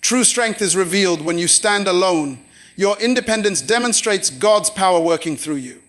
True strength is revealed when you stand alone. Your independence demonstrates God's power working through you.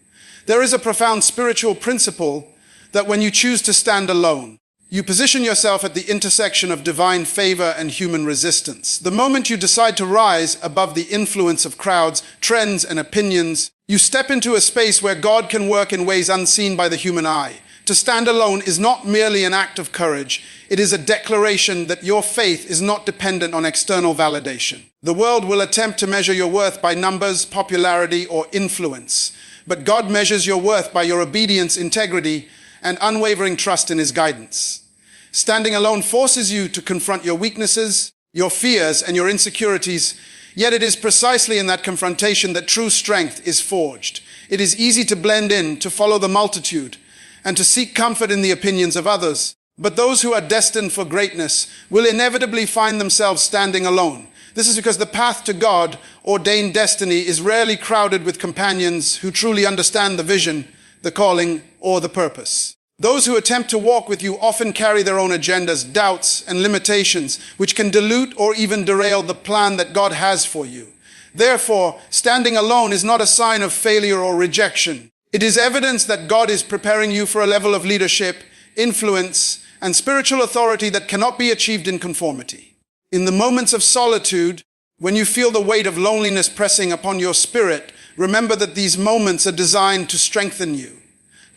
There is a profound spiritual principle that when you choose to stand alone, you position yourself at the intersection of divine favor and human resistance. The moment you decide to rise above the influence of crowds, trends, and opinions, you step into a space where God can work in ways unseen by the human eye. To stand alone is not merely an act of courage. It is a declaration that your faith is not dependent on external validation. The world will attempt to measure your worth by numbers, popularity, or influence. But God measures your worth by your obedience, integrity, and unwavering trust in His guidance. Standing alone forces you to confront your weaknesses, your fears, and your insecurities, yet it is precisely in that confrontation that true strength is forged. It is easy to blend in, to follow the multitude, and to seek comfort in the opinions of others. But those who are destined for greatness will inevitably find themselves standing alone. This is because the path to God-ordained destiny is rarely crowded with companions who truly understand the vision, the calling, or the purpose. Those who attempt to walk with you often carry their own agendas, doubts, and limitations, which can dilute or even derail the plan that God has for you. Therefore, standing alone is not a sign of failure or rejection. It is evidence that God is preparing you for a level of leadership, influence, and spiritual authority that cannot be achieved in conformity. In the moments of solitude, when you feel the weight of loneliness pressing upon your spirit, remember that these moments are designed to strengthen you.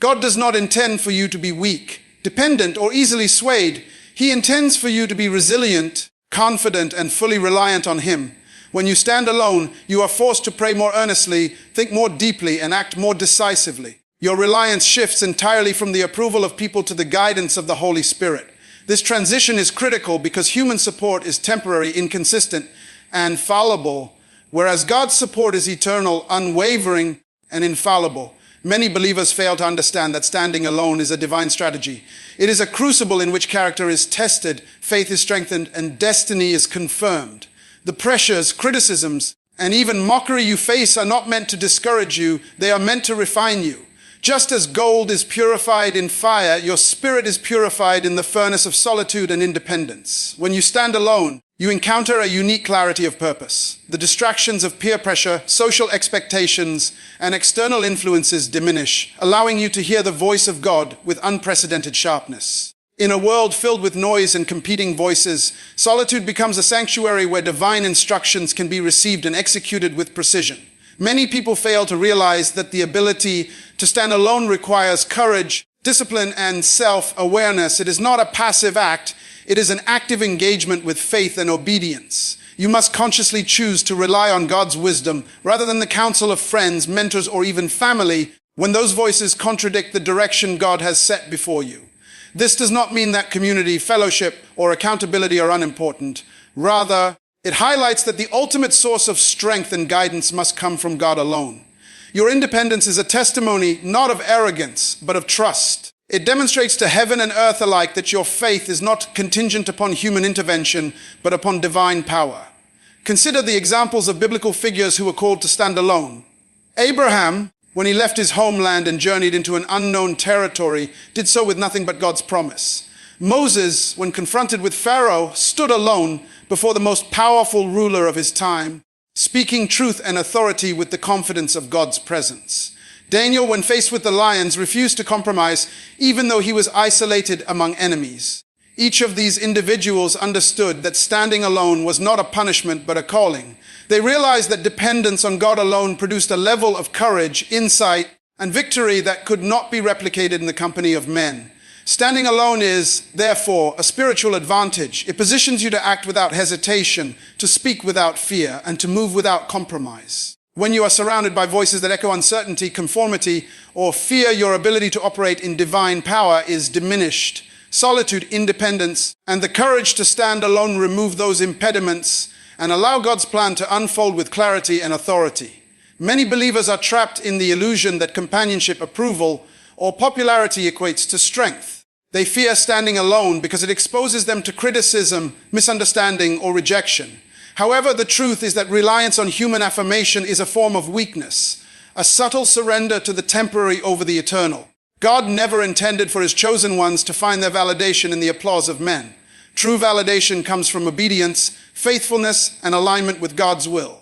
God does not intend for you to be weak, dependent, or easily swayed. He intends for you to be resilient, confident, and fully reliant on Him. When you stand alone, you are forced to pray more earnestly, think more deeply, and act more decisively. Your reliance shifts entirely from the approval of people to the guidance of the Holy Spirit. This transition is critical because human support is temporary, inconsistent, and fallible, whereas God's support is eternal, unwavering, and infallible. Many believers fail to understand that standing alone is a divine strategy. It is a crucible in which character is tested, faith is strengthened, and destiny is confirmed. The pressures, criticisms, and even mockery you face are not meant to discourage you, they are meant to refine you. Just as gold is purified in fire, your spirit is purified in the furnace of solitude and independence. When you stand alone, you encounter a unique clarity of purpose. The distractions of peer pressure, social expectations, and external influences diminish, allowing you to hear the voice of God with unprecedented sharpness. In a world filled with noise and competing voices, solitude becomes a sanctuary where divine instructions can be received and executed with precision. Many people fail to realize that the ability to stand alone requires courage, discipline, and self-awareness. It is not a passive act. It is an active engagement with faith and obedience. You must consciously choose to rely on God's wisdom rather than the counsel of friends, mentors, or even family when those voices contradict the direction God has set before you. This does not mean that community, fellowship, or accountability are unimportant. Rather, it highlights that the ultimate source of strength and guidance must come from God alone. Your independence is a testimony not of arrogance, but of trust. It demonstrates to heaven and earth alike that your faith is not contingent upon human intervention, but upon divine power. Consider the examples of biblical figures who were called to stand alone. Abraham, when he left his homeland and journeyed into an unknown territory, did so with nothing but God's promise. Moses, when confronted with Pharaoh, stood alone before the most powerful ruler of his time, speaking truth and authority with the confidence of God's presence. Daniel, when faced with the lions, refused to compromise, even though he was isolated among enemies. Each of these individuals understood that standing alone was not a punishment, but a calling. They realized that dependence on God alone produced a level of courage, insight, and victory that could not be replicated in the company of men. Standing alone is, therefore, a spiritual advantage. It positions you to act without hesitation, to speak without fear, and to move without compromise. When you are surrounded by voices that echo uncertainty, conformity, or fear, your ability to operate in divine power is diminished. Solitude, independence, and the courage to stand alone remove those impediments and allow God's plan to unfold with clarity and authority. Many believers are trapped in the illusion that companionship, approval, or popularity equates to strength. They fear standing alone because it exposes them to criticism, misunderstanding, or rejection. However, the truth is that reliance on human affirmation is a form of weakness, a subtle surrender to the temporary over the eternal. God never intended for His chosen ones to find their validation in the applause of men. True validation comes from obedience, faithfulness, and alignment with God's will.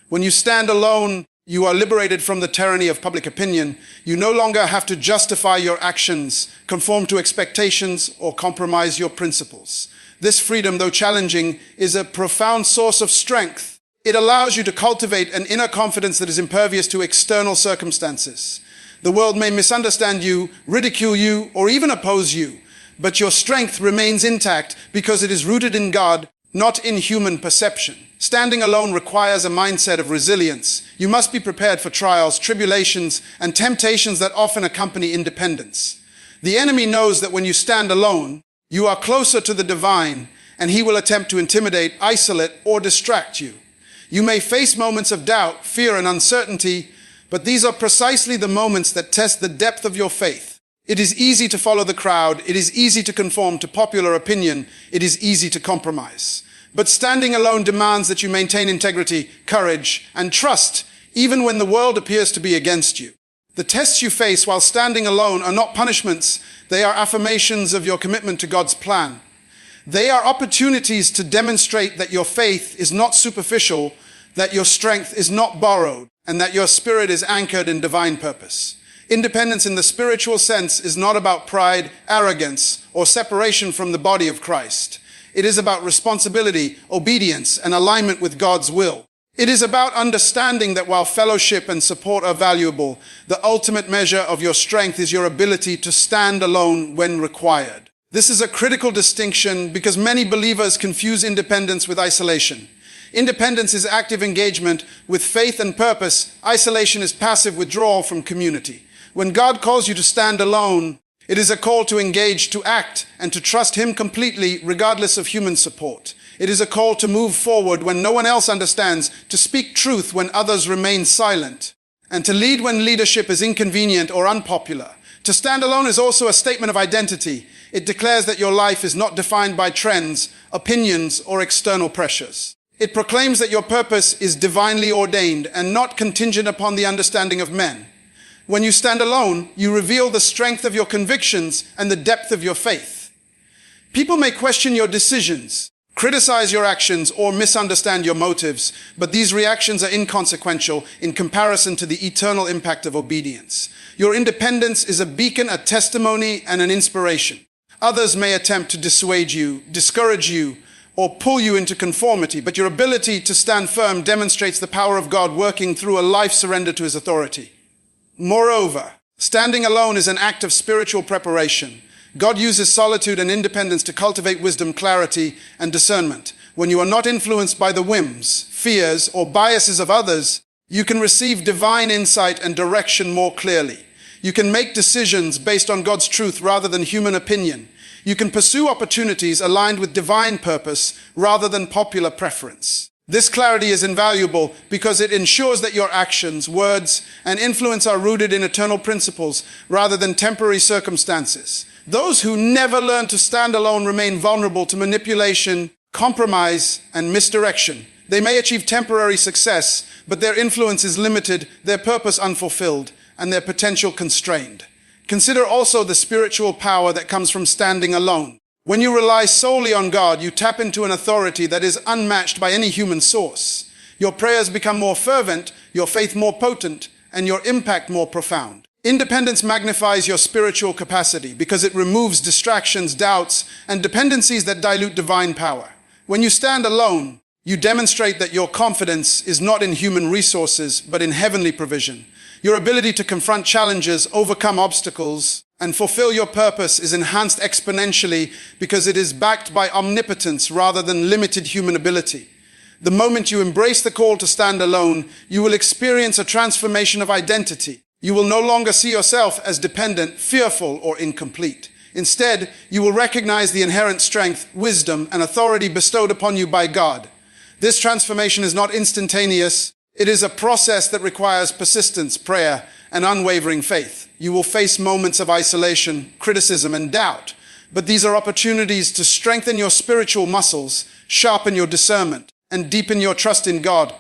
When you stand alone, you are liberated from the tyranny of public opinion. You no longer have to justify your actions, conform to expectations, or compromise your principles. This freedom, though challenging, is a profound source of strength. It allows you to cultivate an inner confidence that is impervious to external circumstances. The world may misunderstand you, ridicule you, or even oppose you, but your strength remains intact because it is rooted in God, not in human perception. Standing alone requires a mindset of resilience. You must be prepared for trials, tribulations, and temptations that often accompany independence. The enemy knows that when you stand alone, you are closer to the divine, and he will attempt to intimidate, isolate, or distract you. You may face moments of doubt, fear, and uncertainty, but these are precisely the moments that test the depth of your faith. It is easy to follow the crowd. It is easy to conform to popular opinion. It is easy to compromise. But standing alone demands that you maintain integrity, courage, and trust, even when the world appears to be against you. The tests you face while standing alone are not punishments. They are affirmations of your commitment to God's plan. They are opportunities to demonstrate that your faith is not superficial, that your strength is not borrowed, and that your spirit is anchored in divine purpose. Independence in the spiritual sense is not about pride, arrogance, or separation from the body of Christ. It is about responsibility, obedience, and alignment with God's will. It is about understanding that while fellowship and support are valuable, the ultimate measure of your strength is your ability to stand alone when required. This is a critical distinction because many believers confuse independence with isolation. Independence is active engagement with faith and purpose. Isolation is passive withdrawal from community. When God calls you to stand alone, it is a call to engage, to act, and to trust Him completely, regardless of human support. It is a call to move forward when no one else understands, to speak truth when others remain silent, and to lead when leadership is inconvenient or unpopular. To stand alone is also a statement of identity. It declares that your life is not defined by trends, opinions, or external pressures. It proclaims that your purpose is divinely ordained and not contingent upon the understanding of men. When you stand alone, you reveal the strength of your convictions and the depth of your faith. People may question your decisions, criticize your actions, or misunderstand your motives, but these reactions are inconsequential in comparison to the eternal impact of obedience. Your independence is a beacon, a testimony, and an inspiration. Others may attempt to dissuade you, discourage you, or pull you into conformity, but your ability to stand firm demonstrates the power of God working through a life surrendered to His authority. Moreover, standing alone is an act of spiritual preparation. God uses solitude and independence to cultivate wisdom, clarity, and discernment. When you are not influenced by the whims, fears, or biases of others, you can receive divine insight and direction more clearly. You can make decisions based on God's truth rather than human opinion. You can pursue opportunities aligned with divine purpose rather than popular preference. This clarity is invaluable because it ensures that your actions, words, and influence are rooted in eternal principles rather than temporary circumstances. Those who never learn to stand alone remain vulnerable to manipulation, compromise, and misdirection. They may achieve temporary success, but their influence is limited, their purpose unfulfilled, and their potential constrained. Consider also the spiritual power that comes from standing alone. When you rely solely on God, you tap into an authority that is unmatched by any human source. Your prayers become more fervent, your faith more potent, and your impact more profound. Independence magnifies your spiritual capacity because it removes distractions, doubts, and dependencies that dilute divine power. When you stand alone, you demonstrate that your confidence is not in human resources, but in heavenly provision. Your ability to confront challenges, overcome obstacles, and fulfill your purpose is enhanced exponentially because it is backed by omnipotence rather than limited human ability. The moment you embrace the call to stand alone, you will experience a transformation of identity. You will no longer see yourself as dependent, fearful, or incomplete. Instead, you will recognize the inherent strength, wisdom, and authority bestowed upon you by God. This transformation is not instantaneous. It is a process that requires persistence, prayer, and unwavering faith. You will face moments of isolation, criticism, and doubt, but these are opportunities to strengthen your spiritual muscles, sharpen your discernment, and deepen your trust in God.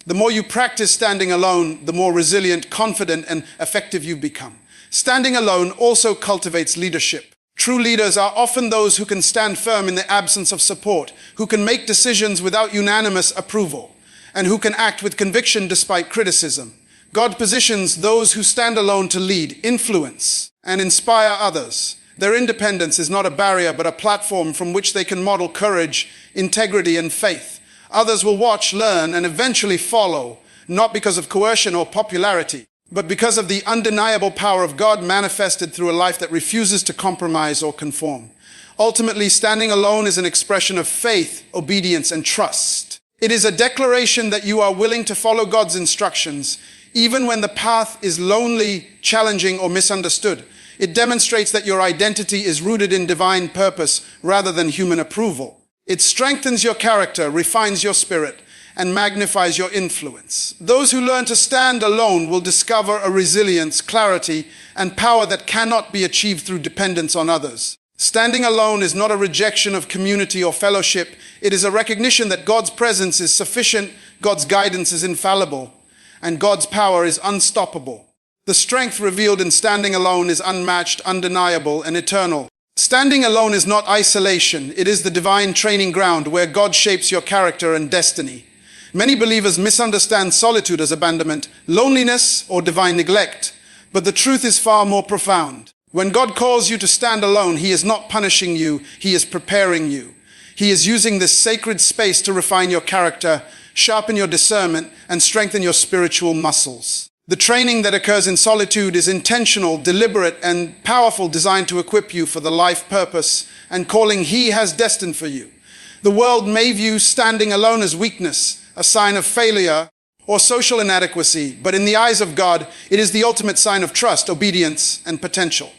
The more you practice standing alone, the more resilient, confident, and effective you become. Standing alone also cultivates leadership. True leaders are often those who can stand firm in the absence of support, who can make decisions without unanimous approval, and who can act with conviction despite criticism. God positions those who stand alone to lead, influence, and inspire others. Their independence is not a barrier, but a platform from which they can model courage, integrity, and faith. Others will watch, learn, and eventually follow, not because of coercion or popularity, but because of the undeniable power of God manifested through a life that refuses to compromise or conform. Ultimately, standing alone is an expression of faith, obedience, and trust. It is a declaration that you are willing to follow God's instructions, even when the path is lonely, challenging, or misunderstood. It demonstrates that your identity is rooted in divine purpose rather than human approval. It strengthens your character, refines your spirit, and magnifies your influence. Those who learn to stand alone will discover a resilience, clarity, and power that cannot be achieved through dependence on others. Standing alone is not a rejection of community or fellowship. It is a recognition that God's presence is sufficient, God's guidance is infallible, and God's power is unstoppable. The strength revealed in standing alone is unmatched, undeniable, and eternal. Standing alone is not isolation. It is the divine training ground where God shapes your character and destiny. Many believers misunderstand solitude as abandonment, loneliness, or divine neglect, but the truth is far more profound. When God calls you to stand alone, He is not punishing you, He is preparing you. He is using this sacred space to refine your character, sharpen your discernment, and strengthen your spiritual muscles. The training that occurs in solitude is intentional, deliberate, and powerful, designed to equip you for the life purpose and calling He has destined for you. The world may view standing alone as weakness, a sign of failure, or social inadequacy, but in the eyes of God, it is the ultimate sign of trust, obedience, and potential.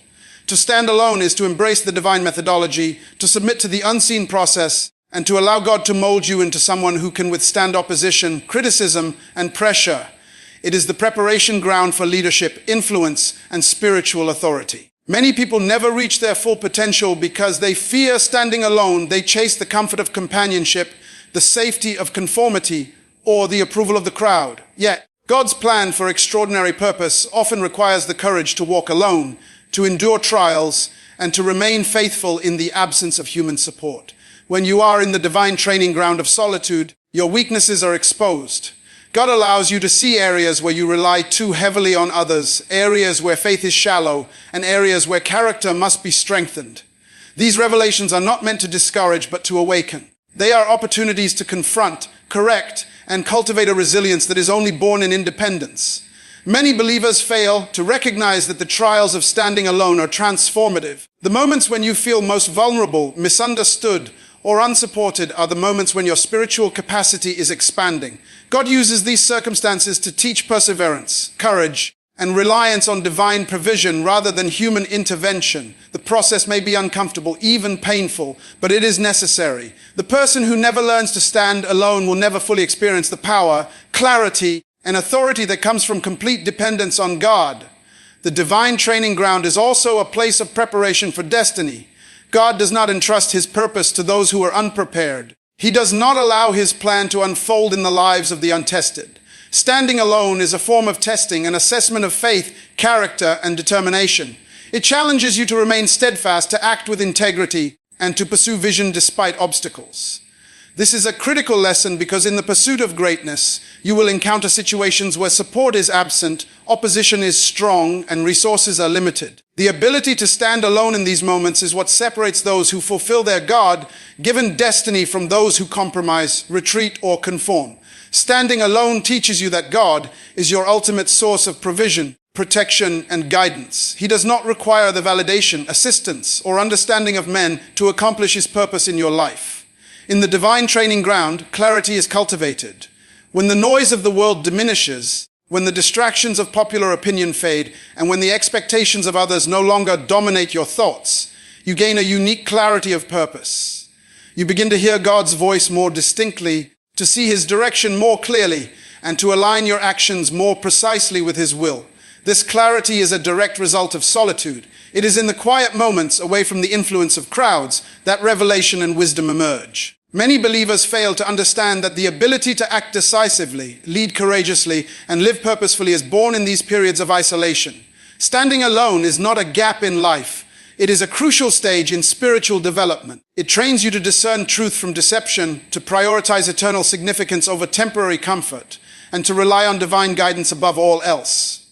To stand alone is to embrace the divine methodology, to submit to the unseen process, and to allow God to mold you into someone who can withstand opposition, criticism, and pressure. It is the preparation ground for leadership, influence, and spiritual authority. Many people never reach their full potential because they fear standing alone. They chase the comfort of companionship, the safety of conformity, or the approval of the crowd. Yet, God's plan for extraordinary purpose often requires the courage to walk alone, to endure trials, and to remain faithful in the absence of human support. When you are in the divine training ground of solitude, your weaknesses are exposed. God allows you to see areas where you rely too heavily on others, areas where faith is shallow, and areas where character must be strengthened. These revelations are not meant to discourage, but to awaken. They are opportunities to confront, correct, and cultivate a resilience that is only born in independence. Many believers fail to recognize that the trials of standing alone are transformative. The moments when you feel most vulnerable, misunderstood, or unsupported are the moments when your spiritual capacity is expanding. God uses these circumstances to teach perseverance, courage, and reliance on divine provision rather than human intervention. The process may be uncomfortable, even painful, but it is necessary. The person who never learns to stand alone will never fully experience the power, clarity, and authority that comes from complete dependence on God. The divine training ground is also a place of preparation for destiny. God does not entrust His purpose to those who are unprepared. He does not allow His plan to unfold in the lives of the untested. Standing alone is a form of testing, an assessment of faith, character, and determination. It challenges you to remain steadfast, to act with integrity, and to pursue vision despite obstacles. This is a critical lesson because in the pursuit of greatness, you will encounter situations where support is absent, opposition is strong, and resources are limited. The ability to stand alone in these moments is what separates those who fulfill their God-given destiny from those who compromise, retreat, or conform. Standing alone teaches you that God is your ultimate source of provision, protection, and guidance. He does not require the validation, assistance, or understanding of men to accomplish His purpose in your life. In the divine training ground, clarity is cultivated. When the noise of the world diminishes, when the distractions of popular opinion fade, and when the expectations of others no longer dominate your thoughts, you gain a unique clarity of purpose. You begin to hear God's voice more distinctly, to see His direction more clearly, and to align your actions more precisely with His will. This clarity is a direct result of solitude. It is in the quiet moments, away from the influence of crowds, that revelation and wisdom emerge. Many believers fail to understand that the ability to act decisively, lead courageously, and live purposefully is born in these periods of isolation. Standing alone is not a gap in life. It is a crucial stage in spiritual development. It trains you to discern truth from deception, to prioritize eternal significance over temporary comfort, and to rely on divine guidance above all else.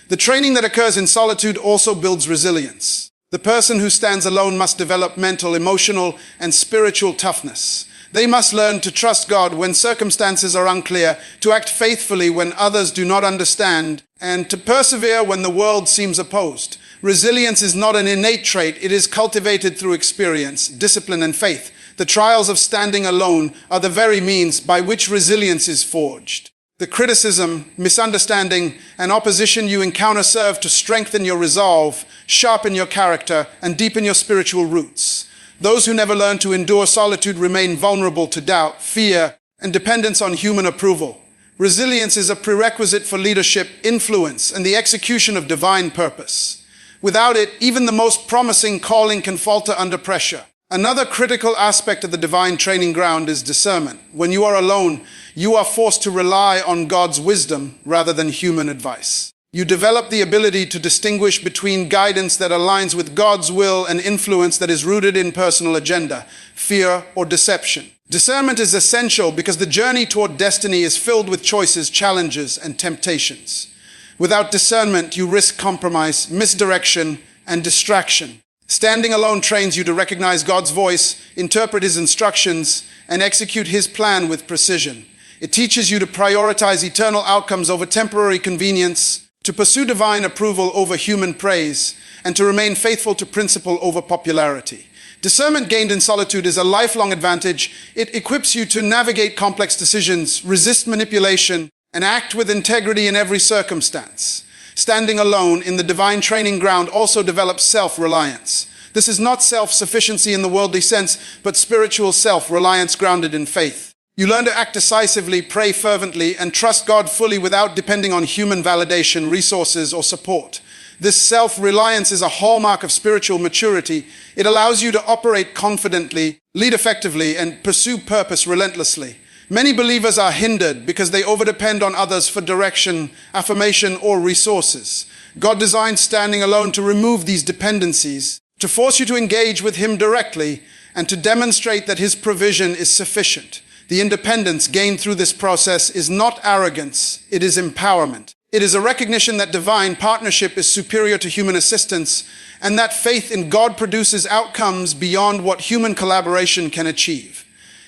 The training that occurs in solitude also builds resilience. The person who stands alone must develop mental, emotional, and spiritual toughness. They must learn to trust God when circumstances are unclear, to act faithfully when others do not understand, and to persevere when the world seems opposed. Resilience is not an innate trait, it is cultivated through experience, discipline, and faith. The trials of standing alone are the very means by which resilience is forged. The criticism, misunderstanding, and opposition you encounter serve to strengthen your resolve, sharpen your character, and deepen your spiritual roots. Those who never learn to endure solitude remain vulnerable to doubt, fear, and dependence on human approval. Resilience is a prerequisite for leadership, influence, and the execution of divine purpose. Without it, even the most promising calling can falter under pressure. Another critical aspect of the divine training ground is discernment. When you are alone, you are forced to rely on God's wisdom rather than human advice. You develop the ability to distinguish between guidance that aligns with God's will and influence that is rooted in personal agenda, fear, or deception. Discernment is essential because the journey toward destiny is filled with choices, challenges, and temptations. Without discernment, you risk compromise, misdirection, and distraction. Standing alone trains you to recognize God's voice, interpret His instructions, and execute His plan with precision. It teaches you to prioritize eternal outcomes over temporary convenience, to pursue divine approval over human praise, and to remain faithful to principle over popularity. Discernment gained in solitude is a lifelong advantage. It equips you to navigate complex decisions, resist manipulation, and act with integrity in every circumstance. Standing alone in the divine training ground also develops self-reliance. This is not self-sufficiency in the worldly sense, but spiritual self-reliance grounded in faith. You learn to act decisively, pray fervently, and trust God fully without depending on human validation, resources, or support. This self-reliance is a hallmark of spiritual maturity. It allows you to operate confidently, lead effectively, and pursue purpose relentlessly. Many believers are hindered because they overdepend on others for direction, affirmation, or resources. God designed standing alone to remove these dependencies, to force you to engage with Him directly, and to demonstrate that His provision is sufficient. The independence gained through this process is not arrogance, it is empowerment. It is a recognition that divine partnership is superior to human assistance, and that faith in God produces outcomes beyond what human collaboration can achieve.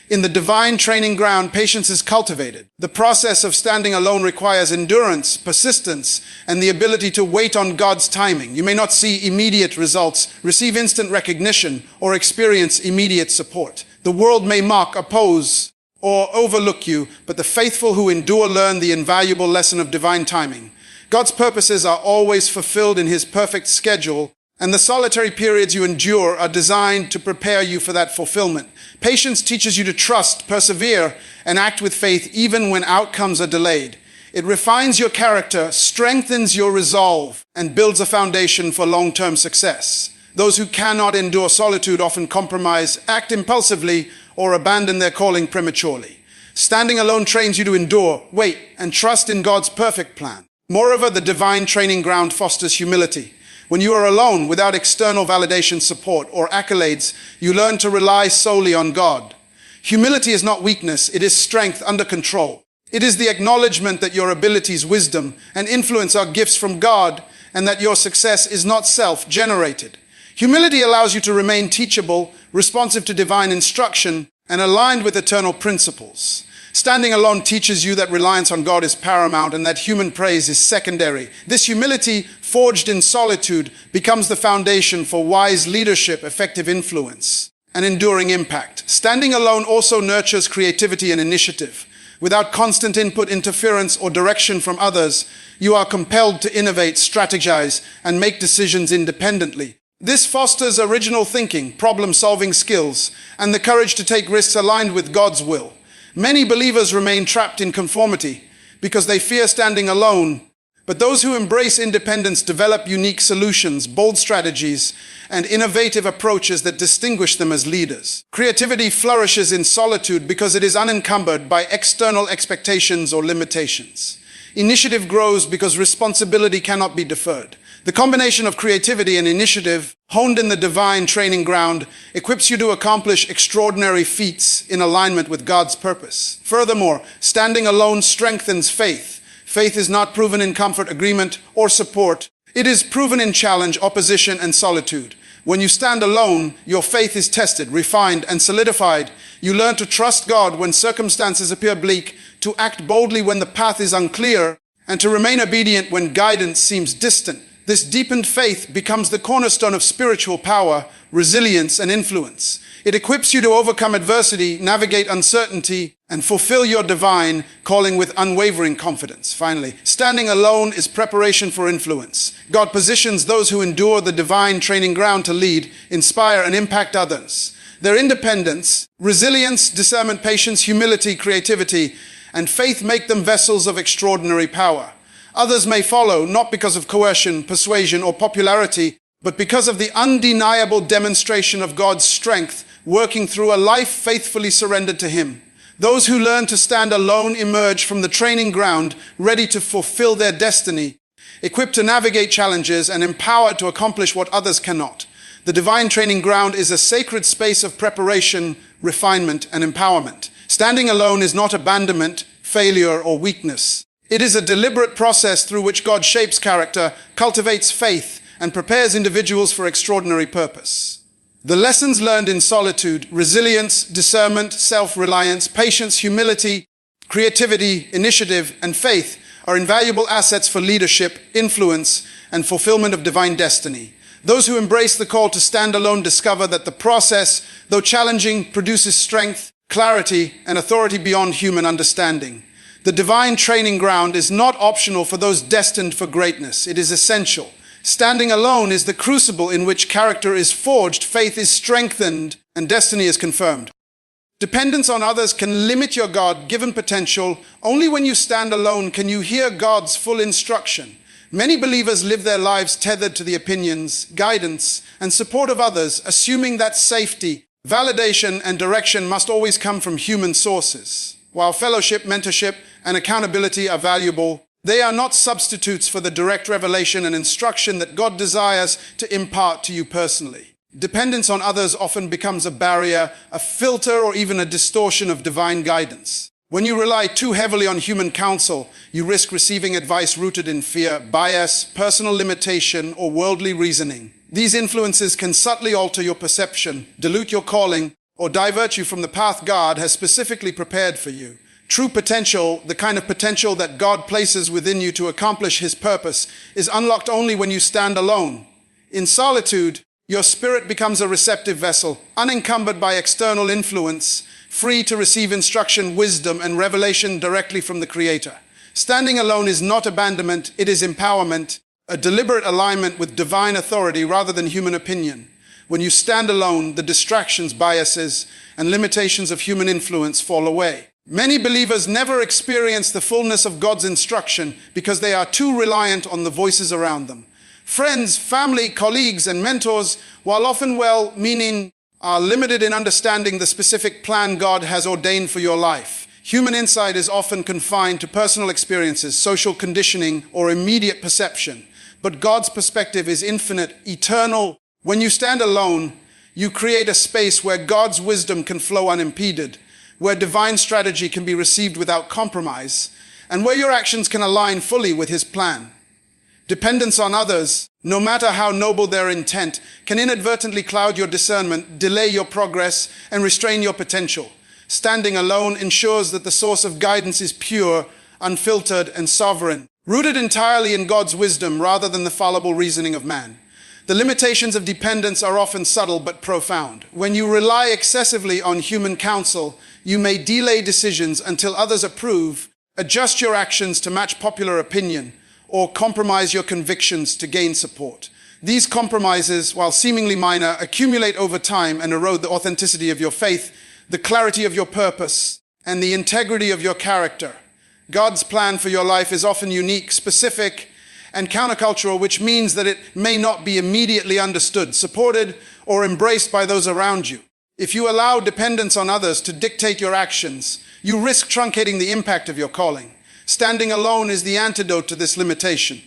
In the divine training ground, patience is cultivated. The process of standing alone requires endurance, persistence, and the ability to wait on God's timing. You may not see immediate results, receive instant recognition, or experience immediate support. The world may mock, oppose, or overlook you, but the faithful who endure learn the invaluable lesson of divine timing. God's purposes are always fulfilled in His perfect schedule, and the solitary periods you endure are designed to prepare you for that fulfillment. Patience teaches you to trust, persevere, and act with faith even when outcomes are delayed. It refines your character, strengthens your resolve, and builds a foundation for long-term success. Those who cannot endure solitude often compromise, act impulsively, or abandon their calling prematurely. Standing alone trains you to endure, wait, and trust in God's perfect plan. Moreover, the divine training ground fosters humility. When you are alone, without external validation, support, or accolades, you learn to rely solely on God. Humility is not weakness, it is strength under control. It is the acknowledgement that your abilities, wisdom, and influence are gifts from God, and that your success is not self-generated. Humility allows you to remain teachable, responsive to divine instruction, and aligned with eternal principles. Standing alone teaches you that reliance on God is paramount and that human praise is secondary. This humility, forged in solitude, becomes the foundation for wise leadership, effective influence, and enduring impact. Standing alone also nurtures creativity and initiative. Without constant input, interference, or direction from others, you are compelled to innovate, strategize, and make decisions independently. This fosters original thinking, problem-solving skills, and the courage to take risks aligned with God's will. Many believers remain trapped in conformity because they fear standing alone, but those who embrace independence develop unique solutions, bold strategies, and innovative approaches that distinguish them as leaders. Creativity flourishes in solitude because it is unencumbered by external expectations or limitations. Initiative grows because responsibility cannot be deferred. The combination of creativity and initiative, honed in the divine training ground, equips you to accomplish extraordinary feats in alignment with God's purpose. Furthermore, standing alone strengthens faith. Faith is not proven in comfort, agreement, or support. It is proven in challenge, opposition, and solitude. When you stand alone, your faith is tested, refined, and solidified. You learn to trust God when circumstances appear bleak, to act boldly when the path is unclear, and to remain obedient when guidance seems distant. This deepened faith becomes the cornerstone of spiritual power, resilience, and influence. It equips you to overcome adversity, navigate uncertainty, and fulfill your divine calling with unwavering confidence. Finally, standing alone is preparation for influence. God positions those who endure the divine training ground to lead, inspire, and impact others. Their independence, resilience, discernment, patience, humility, creativity, and faith make them vessels of extraordinary power. Others may follow, not because of coercion, persuasion, or popularity, but because of the undeniable demonstration of God's strength working through a life faithfully surrendered to Him. Those who learn to stand alone emerge from the training ground ready to fulfill their destiny, equipped to navigate challenges and empowered to accomplish what others cannot. The divine training ground is a sacred space of preparation, refinement, and empowerment. Standing alone is not abandonment, failure, or weakness. It is a deliberate process through which God shapes character, cultivates faith, and prepares individuals for extraordinary purpose. The lessons learned in solitude, resilience, discernment, self-reliance, patience, humility, creativity, initiative, and faith are invaluable assets for leadership, influence, and fulfillment of divine destiny. Those who embrace the call to stand alone discover that the process, though challenging, produces strength, clarity, and authority beyond human understanding. The divine training ground is not optional for those destined for greatness. It is essential. Standing alone is the crucible in which character is forged, faith is strengthened, and destiny is confirmed. Dependence on others can limit your God-given potential. Only when you stand alone can you hear God's full instruction. Many believers live their lives tethered to the opinions, guidance, and support of others, assuming that safety, validation, and direction must always come from human sources. While fellowship, mentorship, and accountability are valuable, they are not substitutes for the direct revelation and instruction that God desires to impart to you personally. Dependence on others often becomes a barrier, a filter, or even a distortion of divine guidance. When you rely too heavily on human counsel, you risk receiving advice rooted in fear, bias, personal limitation, or worldly reasoning. These influences can subtly alter your perception, dilute your calling, or divert you from the path God has specifically prepared for you. True potential, the kind of potential that God places within you to accomplish His purpose, is unlocked only when you stand alone. In solitude, your spirit becomes a receptive vessel, unencumbered by external influence, free to receive instruction, wisdom, and revelation directly from the Creator. Standing alone is not abandonment, it is empowerment, a deliberate alignment with divine authority rather than human opinion. When you stand alone, the distractions, biases, and limitations of human influence fall away. Many believers never experience the fullness of God's instruction because they are too reliant on the voices around them. Friends, family, colleagues, and mentors, while often well-meaning, are limited in understanding the specific plan God has ordained for your life. Human insight is often confined to personal experiences, social conditioning, or immediate perception. But God's perspective is infinite, eternal. When you stand alone, you create a space where God's wisdom can flow unimpeded, where divine strategy can be received without compromise, and where your actions can align fully with His plan. Dependence on others, no matter how noble their intent, can inadvertently cloud your discernment, delay your progress, and restrain your potential. Standing alone ensures that the source of guidance is pure, unfiltered, and sovereign, rooted entirely in God's wisdom rather than the fallible reasoning of man. The limitations of dependence are often subtle but profound. When you rely excessively on human counsel, you may delay decisions until others approve, adjust your actions to match popular opinion, or compromise your convictions to gain support. These compromises, while seemingly minor, accumulate over time and erode the authenticity of your faith, the clarity of your purpose, and the integrity of your character. God's plan for your life is often unique, specific, and countercultural, which means that it may not be immediately understood, supported, or embraced by those around you. If you allow dependence on others to dictate your actions, you risk truncating the impact of your calling. Standing alone is the antidote to this limitation.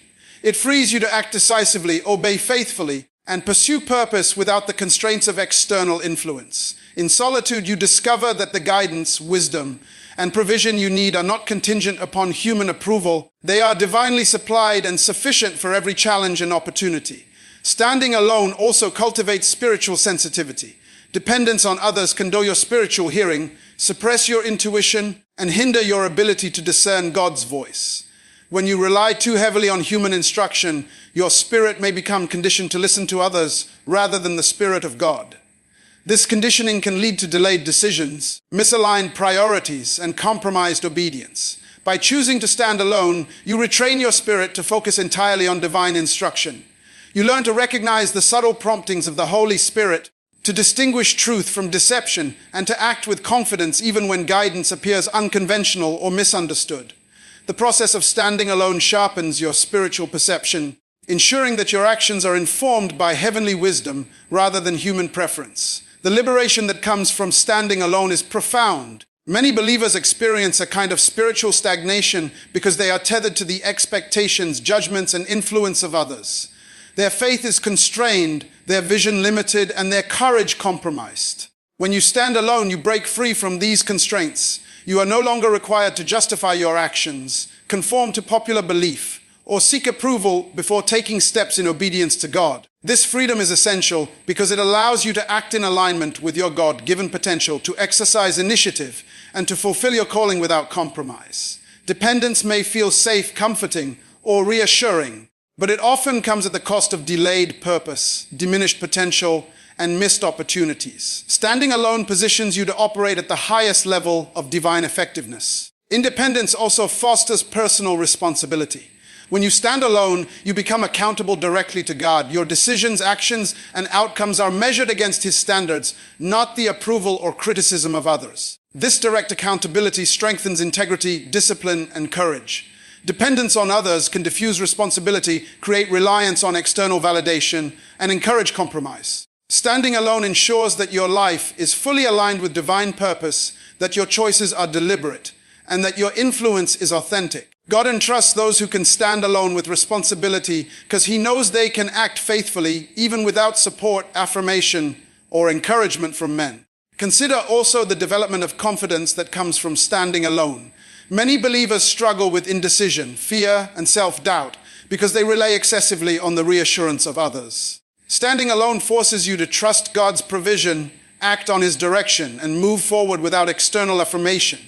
It frees you to act decisively, obey faithfully, and pursue purpose without the constraints of external influence. In solitude, you discover that the guidance, wisdom, and provision you need are not contingent upon human approval. They are divinely supplied and sufficient for every challenge and opportunity. Standing alone also cultivates spiritual sensitivity. Dependence on others can dull your spiritual hearing, suppress your intuition, and hinder your ability to discern God's voice. When you rely too heavily on human instruction, your spirit may become conditioned to listen to others rather than the Spirit of God. This conditioning can lead to delayed decisions, misaligned priorities, and compromised obedience. By choosing to stand alone, you retrain your spirit to focus entirely on divine instruction. You learn to recognize the subtle promptings of the Holy Spirit, to distinguish truth from deception, and to act with confidence even when guidance appears unconventional or misunderstood. The process of standing alone sharpens your spiritual perception, ensuring that your actions are informed by heavenly wisdom rather than human preference. The liberation that comes from standing alone is profound. Many believers experience a kind of spiritual stagnation because they are tethered to the expectations, judgments, and influence of others. Their faith is constrained, their vision limited, and their courage compromised. When you stand alone, you break free from these constraints. You are no longer required to justify your actions, conform to popular belief, or seek approval before taking steps in obedience to God. This freedom is essential because it allows you to act in alignment with your God-given potential, to exercise initiative, and to fulfill your calling without compromise. Dependence may feel safe, comforting, or reassuring, but it often comes at the cost of delayed purpose, diminished potential, and missed opportunities. Standing alone positions you to operate at the highest level of divine effectiveness. Independence also fosters personal responsibility. When you stand alone, you become accountable directly to God. Your decisions, actions, and outcomes are measured against His standards, not the approval or criticism of others. This direct accountability strengthens integrity, discipline, and courage. Dependence on others can diffuse responsibility, create reliance on external validation, and encourage compromise. Standing alone ensures that your life is fully aligned with divine purpose, that your choices are deliberate, and that your influence is authentic. God entrusts those who can stand alone with responsibility because He knows they can act faithfully even without support, affirmation, or encouragement from men. Consider also the development of confidence that comes from standing alone. Many believers struggle with indecision, fear, and self-doubt because they rely excessively on the reassurance of others. Standing alone forces you to trust God's provision, act on His direction, and move forward without external affirmation.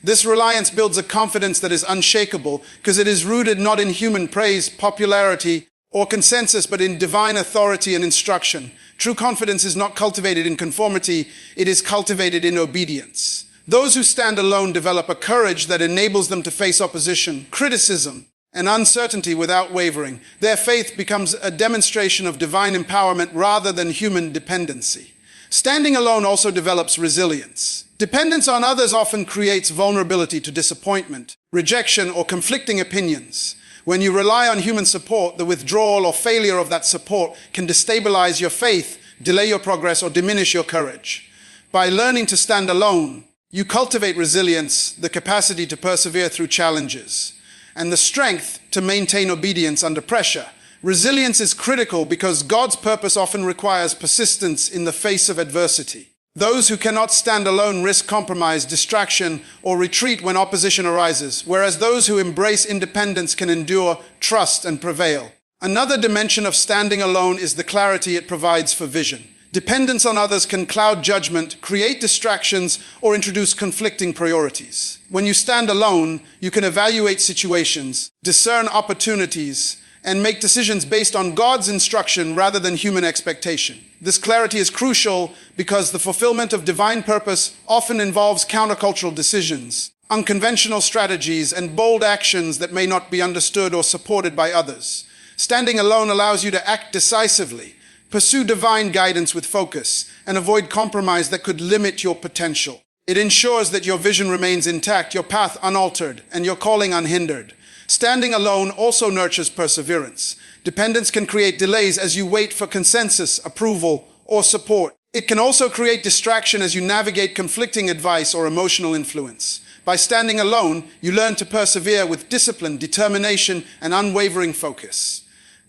This reliance builds a confidence that is unshakable because it is rooted not in human praise, popularity, or consensus, but in divine authority and instruction. True confidence is not cultivated in conformity, it is cultivated in obedience. Those who stand alone develop a courage that enables them to face opposition, criticism, and uncertainty without wavering. Their faith becomes a demonstration of divine empowerment rather than human dependency. Standing alone also develops resilience. Dependence on others often creates vulnerability to disappointment, rejection, or conflicting opinions. When you rely on human support, the withdrawal or failure of that support can destabilize your faith, delay your progress, or diminish your courage. By learning to stand alone, you cultivate resilience, the capacity to persevere through challenges, and the strength to maintain obedience under pressure. Resilience is critical because God's purpose often requires persistence in the face of adversity. Those who cannot stand alone risk compromise, distraction, or retreat when opposition arises, whereas those who embrace independence can endure, trust, and prevail. Another dimension of standing alone is the clarity it provides for vision. Dependence on others can cloud judgment, create distractions, or introduce conflicting priorities. When you stand alone, you can evaluate situations, discern opportunities, and make decisions based on God's instruction rather than human expectation. This clarity is crucial because the fulfillment of divine purpose often involves countercultural decisions, unconventional strategies, and bold actions that may not be understood or supported by others. Standing alone allows you to act decisively, pursue divine guidance with focus, and avoid compromise that could limit your potential. It ensures that your vision remains intact, your path unaltered, and your calling unhindered. Standing alone also nurtures perseverance. Dependence can create delays as you wait for consensus, approval, or support. It can also create distraction as you navigate conflicting advice or emotional influence. By standing alone, you learn to persevere with discipline, determination, and unwavering focus.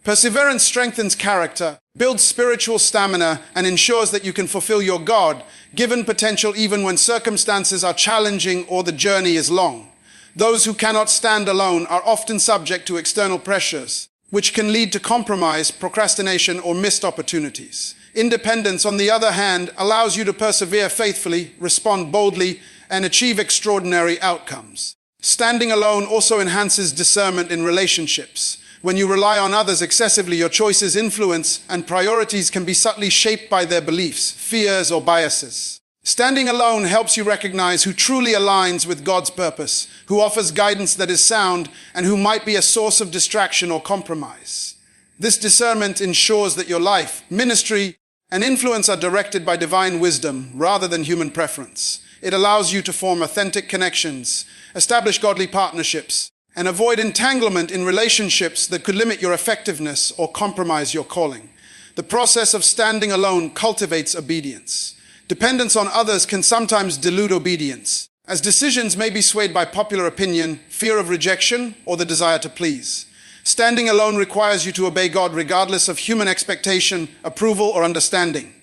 Perseverance strengthens character, builds spiritual stamina, and ensures that you can fulfill your God-given potential even when circumstances are challenging or the journey is long. Those who cannot stand alone are often subject to external pressures, which can lead to compromise, procrastination, or missed opportunities. Independence, on the other hand, allows you to persevere faithfully, respond boldly, and achieve extraordinary outcomes. Standing alone also enhances discernment in relationships. When you rely on others excessively, your choices, influence, and priorities can be subtly shaped by their beliefs, fears, or biases. Standing alone helps you recognize who truly aligns with God's purpose, who offers guidance that is sound, and who might be a source of distraction or compromise. This discernment ensures that your life, ministry, and influence are directed by divine wisdom rather than human preference. It allows you to form authentic connections, establish godly partnerships, and avoid entanglement in relationships that could limit your effectiveness or compromise your calling. The process of standing alone cultivates obedience. Dependence on others can sometimes dilute obedience, as decisions may be swayed by popular opinion, fear of rejection, or the desire to please. Standing alone requires you to obey God regardless of human expectation, approval, or understanding.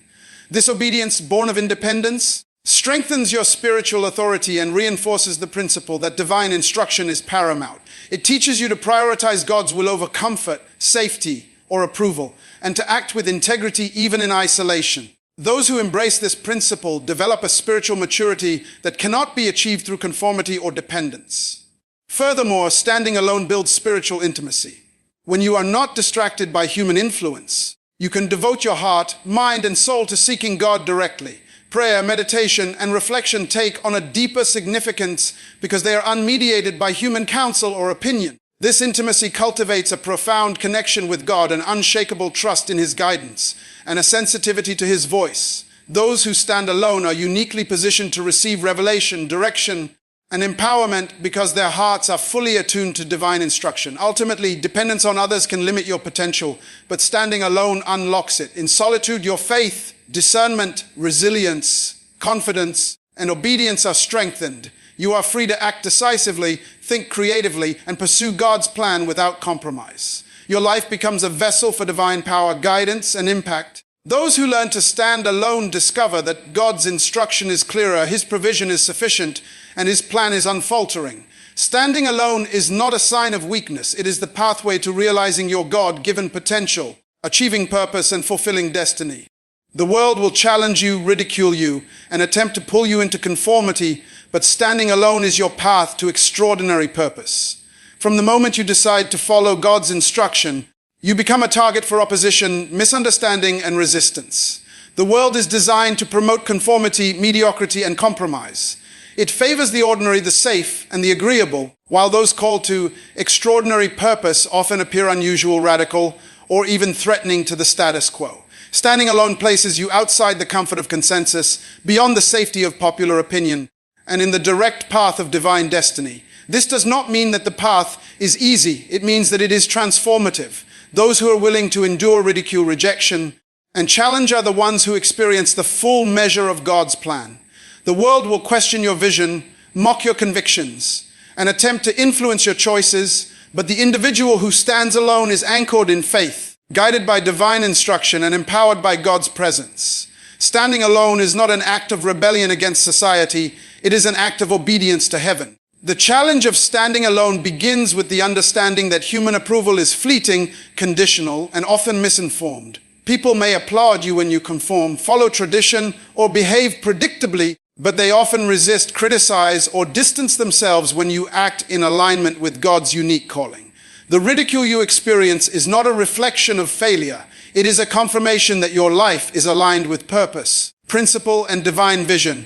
This obedience, born of independence, strengthens your spiritual authority and reinforces the principle that divine instruction is paramount. It teaches you to prioritize God's will over comfort, safety, or approval, and to act with integrity even in isolation. Those who embrace this principle develop a spiritual maturity that cannot be achieved through conformity or dependence. Furthermore, standing alone builds spiritual intimacy. When you are not distracted by human influence, you can devote your heart, mind, and soul to seeking God directly. Prayer, meditation, and reflection take on a deeper significance because they are unmediated by human counsel or opinion. This intimacy cultivates a profound connection with God, an unshakable trust in His guidance, and a sensitivity to His voice. Those who stand alone are uniquely positioned to receive revelation, direction, and empowerment because their hearts are fully attuned to divine instruction. Ultimately, dependence on others can limit your potential, but standing alone unlocks it. In solitude, your faith, discernment, resilience, confidence, and obedience are strengthened. You are free to act decisively, think creatively, and pursue God's plan without compromise. Your life becomes a vessel for divine power, guidance, and impact. Those who learn to stand alone discover that God's instruction is clearer, His provision is sufficient, and His plan is unfaltering. Standing alone is not a sign of weakness. It is the pathway to realizing your God-given potential, achieving purpose, and fulfilling destiny. The world will challenge you, ridicule you, and attempt to pull you into conformity, but standing alone is your path to extraordinary purpose. From the moment you decide to follow God's instruction, you become a target for opposition, misunderstanding, and resistance. The world is designed to promote conformity, mediocrity, and compromise. It favors the ordinary, the safe, and the agreeable, while those called to extraordinary purpose often appear unusual, radical, or even threatening to the status quo. Standing alone places you outside the comfort of consensus, beyond the safety of popular opinion, and in the direct path of divine destiny. This does not mean that the path is easy. It means that it is transformative. Those who are willing to endure ridicule, rejection, and challenge are the ones who experience the full measure of God's plan. The world will question your vision, mock your convictions, and attempt to influence your choices, but the individual who stands alone is anchored in faith, guided by divine instruction and empowered by God's presence. Standing alone is not an act of rebellion against society, it is an act of obedience to heaven. The challenge of standing alone begins with the understanding that human approval is fleeting, conditional, and often misinformed. People may applaud you when you conform, follow tradition, or behave predictably, but they often resist, criticize, or distance themselves when you act in alignment with God's unique calling. The ridicule you experience is not a reflection of failure. It is a confirmation that your life is aligned with purpose, principle, and divine vision.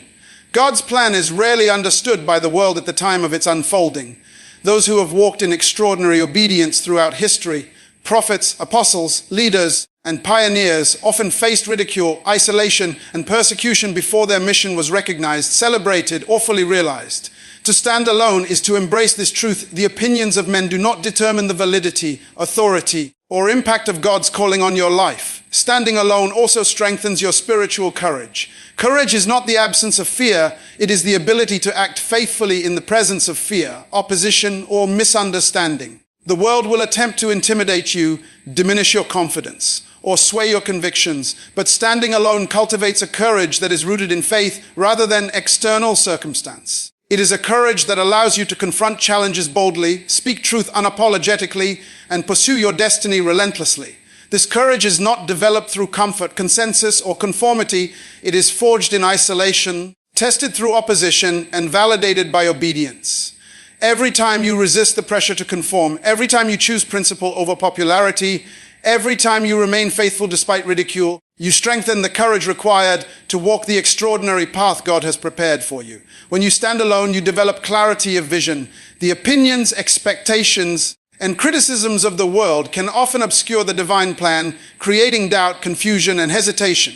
God's plan is rarely understood by the world at the time of its unfolding. Those who have walked in extraordinary obedience throughout history, prophets, apostles, leaders, and pioneers, often faced ridicule, isolation, and persecution before their mission was recognized, celebrated, or fully realized. To stand alone is to embrace this truth. The opinions of men do not determine the validity, authority, or impact of God's calling on your life. Standing alone also strengthens your spiritual courage. Courage is not the absence of fear, it is the ability to act faithfully in the presence of fear, opposition, or misunderstanding. The world will attempt to intimidate you, diminish your confidence, or sway your convictions, but standing alone cultivates a courage that is rooted in faith rather than external circumstance. It is a courage that allows you to confront challenges boldly, speak truth unapologetically, and pursue your destiny relentlessly. This courage is not developed through comfort, consensus, or conformity. It is forged in isolation, tested through opposition, and validated by obedience. Every time you resist the pressure to conform, every time you choose principle over popularity, every time you remain faithful despite ridicule, you strengthen the courage required to walk the extraordinary path God has prepared for you. When you stand alone, you develop clarity of vision. The opinions, expectations, and criticisms of the world can often obscure the divine plan, creating doubt, confusion, and hesitation.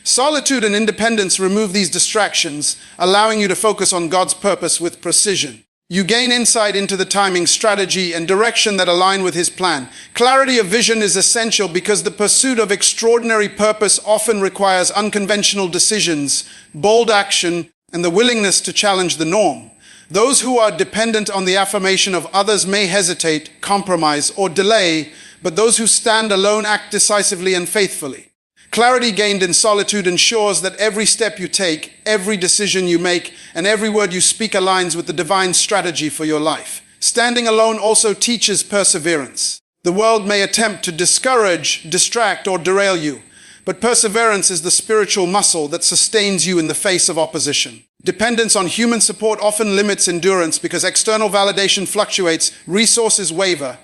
Solitude and independence remove these distractions, allowing you to focus on God's purpose with precision. You gain insight into the timing, strategy, and direction that align with His plan. Clarity of vision is essential because the pursuit of extraordinary purpose often requires unconventional decisions, bold action, and the willingness to challenge the norm. Those who are dependent on the affirmation of others may hesitate, compromise, or delay, but those who stand alone act decisively and faithfully. Clarity gained in solitude ensures that every step you take, every decision you make, and every word you speak aligns with the divine strategy for your life. Standing alone also teaches perseverance. The world may attempt to discourage, distract, or derail you, but perseverance is the spiritual muscle that sustains you in the face of opposition. Dependence on human support often limits endurance because external validation fluctuates, resources waver,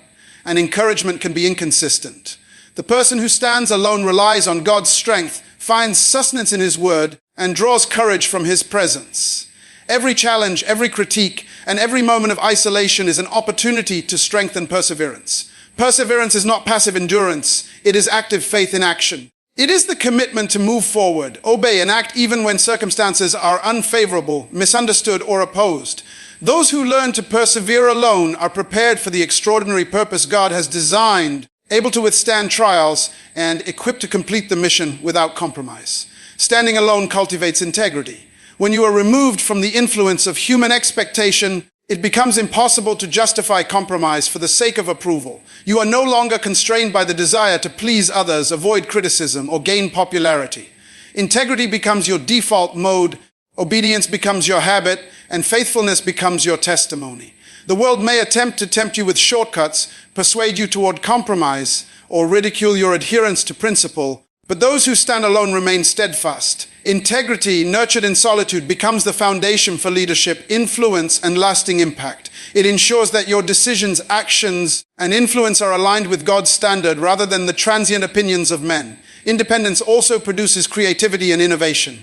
and encouragement can be inconsistent. The person who stands alone relies on God's strength, finds sustenance in His word, and draws courage from His presence. Every challenge, every critique, and every moment of isolation is an opportunity to strengthen perseverance. Perseverance is not passive endurance, it is active faith in action. It is the commitment to move forward, obey, and act even when circumstances are unfavorable, misunderstood, or opposed. Those who learn to persevere alone are prepared for the extraordinary purpose God has designed, able to withstand trials, and equipped to complete the mission without compromise. Standing alone cultivates integrity. When you are removed from the influence of human expectation, it becomes impossible to justify compromise for the sake of approval. You are no longer constrained by the desire to please others, avoid criticism, or gain popularity. Integrity becomes your default mode, obedience becomes your habit, and faithfulness becomes your testimony. The world may attempt to tempt you with shortcuts, persuade you toward compromise, or ridicule your adherence to principle, but those who stand alone remain steadfast. Integrity, nurtured in solitude, becomes the foundation for leadership, influence, and lasting impact. It ensures that your decisions, actions, and influence are aligned with God's standard rather than the transient opinions of men. Independence also produces creativity and innovation.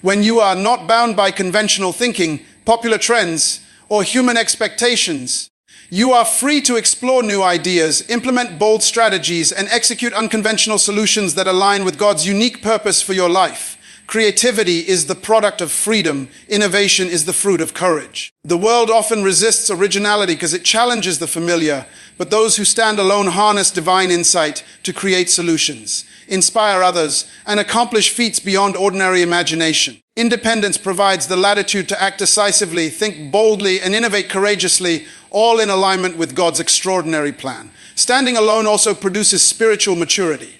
When you are not bound by conventional thinking, popular trends, or human expectations, you are free to explore new ideas, implement bold strategies, and execute unconventional solutions that align with God's unique purpose for your life. Creativity is the product of freedom. Innovation is the fruit of courage. The world often resists originality because it challenges the familiar, but those who stand alone harness divine insight to create solutions, inspire others, and accomplish feats beyond ordinary imagination. Independence provides the latitude to act decisively, think boldly, and innovate courageously, all in alignment with God's extraordinary plan. Standing alone also produces spiritual maturity.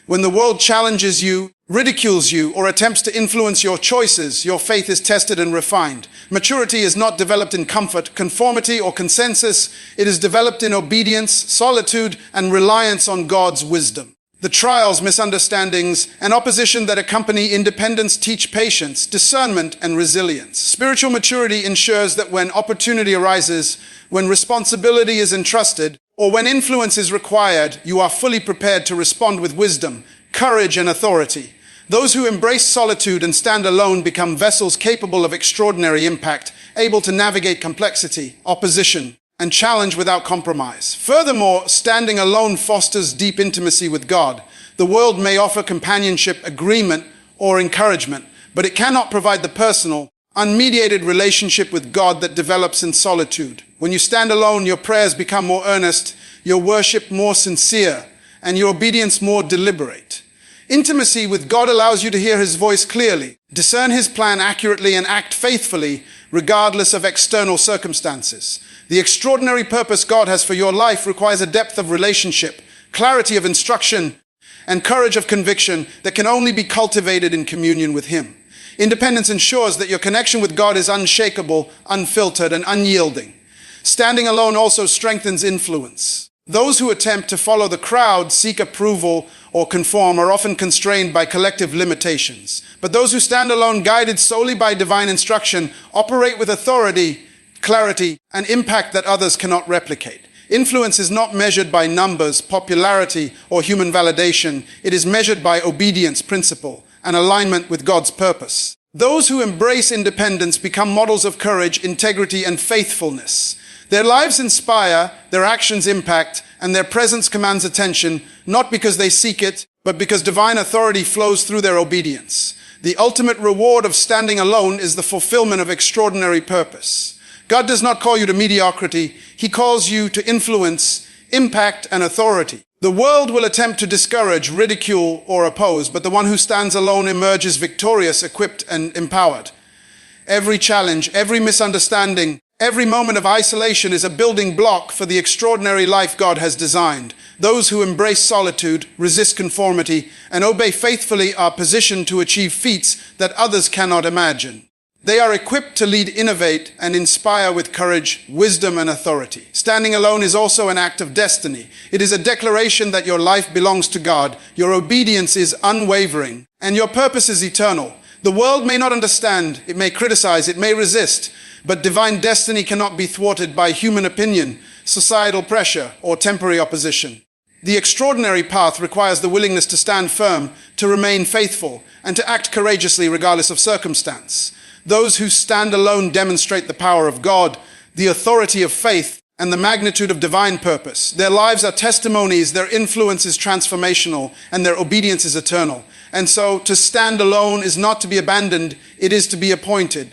When the world challenges you, ridicules you, or attempts to influence your choices, your faith is tested and refined. Maturity is not developed in comfort, conformity, or consensus. It is developed in obedience, solitude, and reliance on God's wisdom. The trials, misunderstandings, and opposition that accompany independence teach patience, discernment, and resilience. Spiritual maturity ensures that when opportunity arises, when responsibility is entrusted, or when influence is required, you are fully prepared to respond with wisdom, courage, and authority. Those who embrace solitude and stand alone become vessels capable of extraordinary impact, able to navigate complexity, opposition, and challenge without compromise. Furthermore, standing alone fosters deep intimacy with God. The world may offer companionship, agreement, or encouragement, but it cannot provide the personal, unmediated relationship with God that develops in solitude. When you stand alone, your prayers become more earnest, your worship more sincere, and your obedience more deliberate. Intimacy with God allows you to hear His voice clearly, discern His plan accurately, and act faithfully regardless of external circumstances. The extraordinary purpose God has for your life requires a depth of relationship, clarity of instruction, and courage of conviction that can only be cultivated in communion with Him. Independence ensures that your connection with God is unshakable, unfiltered, and unyielding. Standing alone also strengthens influence. Those who attempt to follow the crowd, seek approval, or conform are often constrained by collective limitations. But those who stand alone, guided solely by divine instruction, operate with authority, clarity, and impact that others cannot replicate. Influence is not measured by numbers, popularity, or human validation. It is measured by obedience, principle, and alignment with God's purpose. Those who embrace independence become models of courage, integrity, and faithfulness. Their lives inspire, their actions impact, and their presence commands attention, not because they seek it, but because divine authority flows through their obedience. The ultimate reward of standing alone is the fulfillment of extraordinary purpose. God does not call you to mediocrity. He calls you to influence, impact, and authority. The world will attempt to discourage, ridicule, or oppose, but the one who stands alone emerges victorious, equipped, and empowered. Every challenge, every misunderstanding, every moment of isolation is a building block for the extraordinary life God has designed. Those who embrace solitude, resist conformity, and obey faithfully are positioned to achieve feats that others cannot imagine. They are equipped to lead, innovate, and inspire with courage, wisdom, and authority. Standing alone is also an act of destiny. It is a declaration that your life belongs to God, your obedience is unwavering, and your purpose is eternal. The world may not understand, it may criticize, it may resist, but divine destiny cannot be thwarted by human opinion, societal pressure, or temporary opposition. The extraordinary path requires the willingness to stand firm, to remain faithful, and to act courageously regardless of circumstance. Those who stand alone demonstrate the power of God, the authority of faith, and the magnitude of divine purpose. Their lives are testimonies, their influence is transformational, and their obedience is eternal. And so, to stand alone is not to be abandoned, it is to be appointed.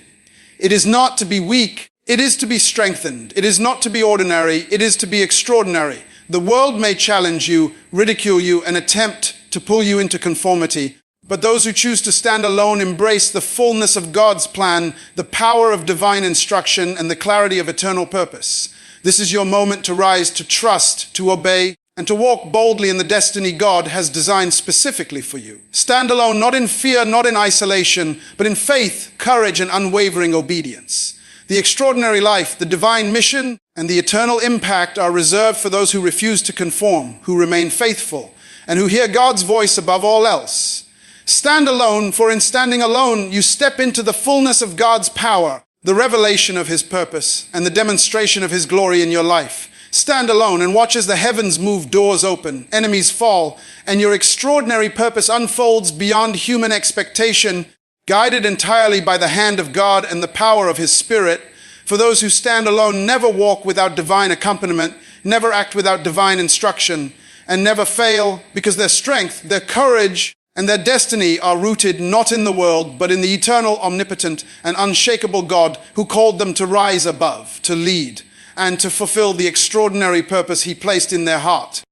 It is not to be weak, it is to be strengthened. It is not to be ordinary, it is to be extraordinary. The world may challenge you, ridicule you, and attempt to pull you into conformity. But those who choose to stand alone embrace the fullness of God's plan, the power of divine instruction, and the clarity of eternal purpose. This is your moment to rise, to trust, to obey, and to walk boldly in the destiny God has designed specifically for you. Stand alone, not in fear, not in isolation, but in faith, courage, and unwavering obedience. The extraordinary life, the divine mission, and the eternal impact are reserved for those who refuse to conform, who remain faithful, and who hear God's voice above all else. Stand alone, for in standing alone, you step into the fullness of God's power, the revelation of His purpose, and the demonstration of His glory in your life. Stand alone and watch as the heavens move, doors open, enemies fall, and your extraordinary purpose unfolds beyond human expectation, guided entirely by the hand of God and the power of His Spirit. For those who stand alone never walk without divine accompaniment, never act without divine instruction, and never fail because their strength, their courage, and their destiny are rooted not in the world, but in the eternal, omnipotent, and unshakable God who called them to rise above, to lead, and to fulfill the extraordinary purpose He placed in their heart.